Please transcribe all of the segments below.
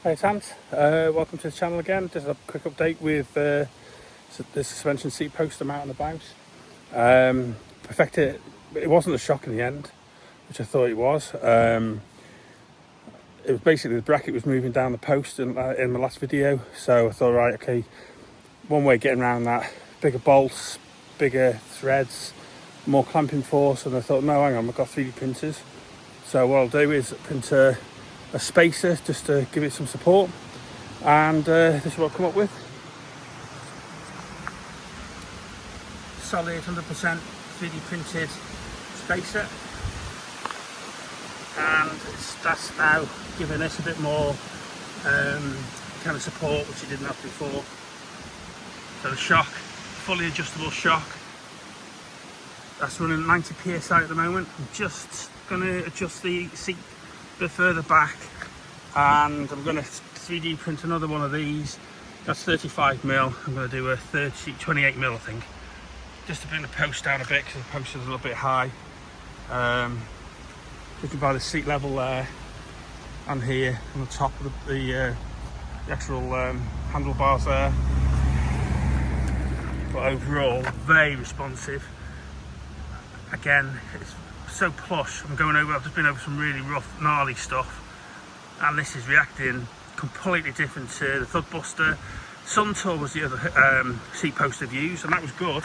Hi, it's Ant. Welcome to the channel again. Just a quick update with the suspension seat post I'm out and about. Perfected. It wasn't a shock in the end, which I thought it was. It was basically the bracket was moving down the post in my last video, so I thought, right, okay, one way of getting around that: bigger bolts, bigger threads, more clamping force. And I thought, no, hang on, I've got 3D printers, so what I'll do is print a spacer just to give it some support, and this is what I've come up with. Solid 100% 3D printed spacer, and that's now giving us a bit more kind of support, which it didn't have before. So the shock, fully adjustable shock, that's running at 90 psi at the moment. I'm just going to adjust the seat a bit further back, and I'm going to 3D print another one of these. That's 35mm. I'm going to do a 28mm, I think, just to bring the post down a bit, because the post is a little bit high. Looking by the seat level there and here on the top of the actual handlebars there. But overall, very responsive. Again, it's so plush. I've just been over some really rough, gnarly stuff, and this is reacting completely different to the Thudbuster. Suntour was the other seat post I've used, and that was good.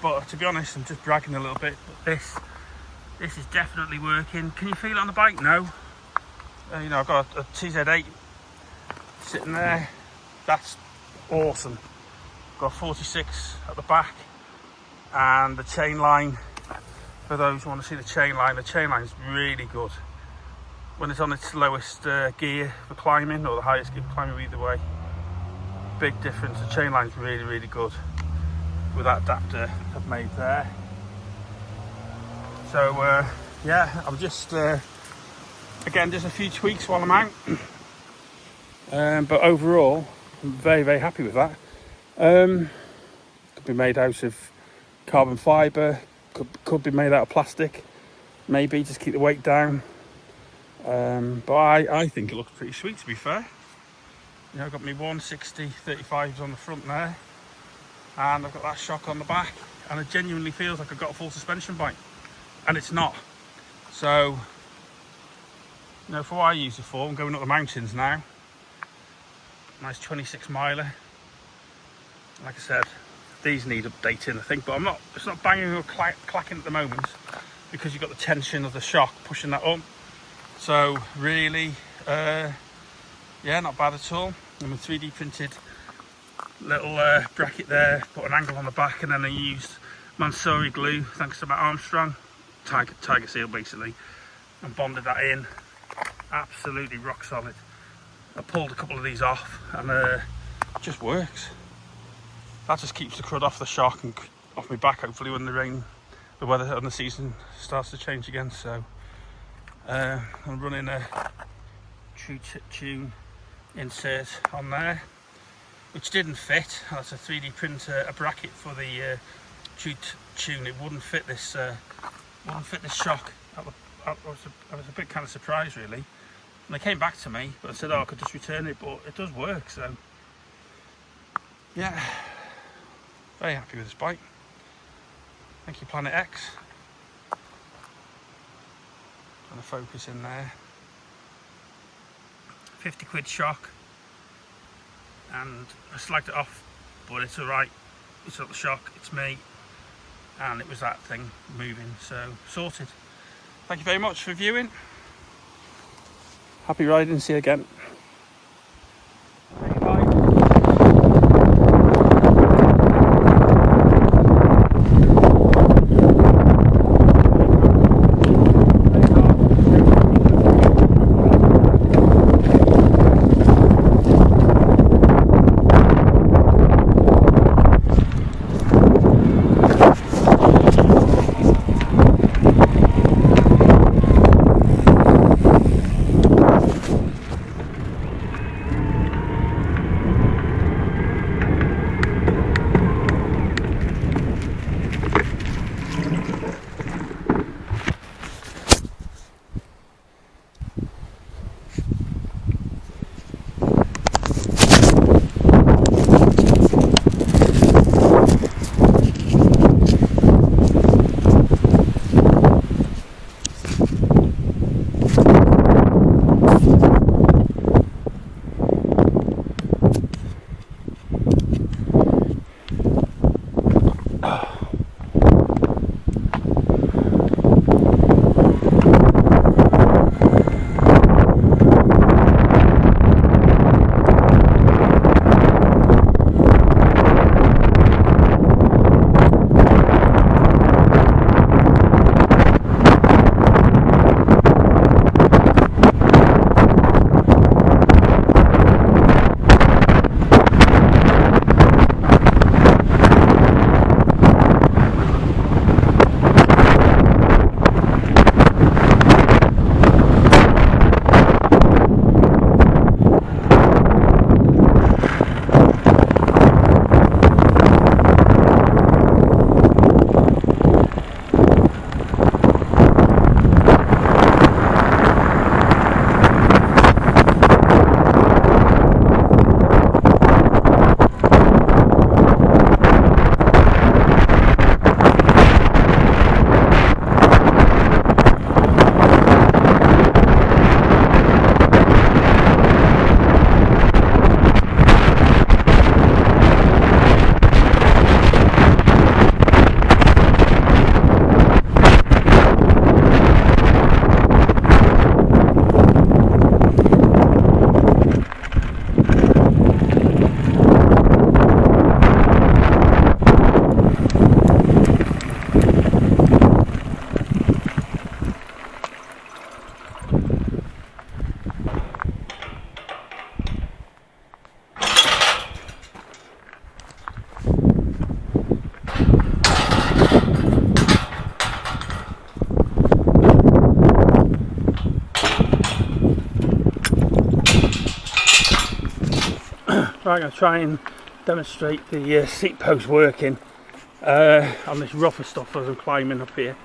But to be honest, I'm just bragging a little bit. But this is definitely working. Can you feel it on the bike? No. I've got a TZ8 sitting there. That's awesome. Got a 46 at the back, and the chain line. For those who want to see the chain line is really good. When it's on its lowest gear for climbing, or the highest gear for climbing, either way, big difference. The chain line's really, really good with that adapter I've made there. So yeah, I'm just again, just a few tweaks while I'm out, but overall I'm very, very happy with that. Could be made out of carbon fibre, could be made out of plastic, maybe, just keep the weight down. But I think it looks pretty sweet, to be fair. I've got my 160 35s on the front there, and I've got that shock on the back, and it genuinely feels like I've got a full suspension bike, and it's not. So, for what I use it for, I'm going up the mountains now. Nice 26 miler. Like I said, these need updating, I think, but it's not banging or clacking at the moment, because you've got the tension of the shock pushing that up. So really, yeah, not bad at all. I'm a 3D printed little bracket there, put an angle on the back, and then I used Mansory glue, thanks to Matt Armstrong, tiger seal basically, and bonded that in. Absolutely rock solid. I pulled a couple of these off, and it just works. That just keeps the crud off the shock and off my back, hopefully, when the weather and the season starts to change again. So I'm running a True Tune insert on there, which didn't fit. That's a 3D printer, a bracket for the True Tune. It wouldn't fit this shock. I was a bit kind of surprised, really. And they came back to me, but I said, I could just return it, but it does work. So yeah, very happy with this bike. Thank you, Planet X. Trying to focus in there. 50 quid shock, and I slagged it off, but it's alright. It's not the shock, it's me, and it was that thing moving. So sorted. Thank you very much for viewing. Happy riding, see you again. Right, I'm going to try and demonstrate the seat post working on this rougher stuff as I'm climbing up here.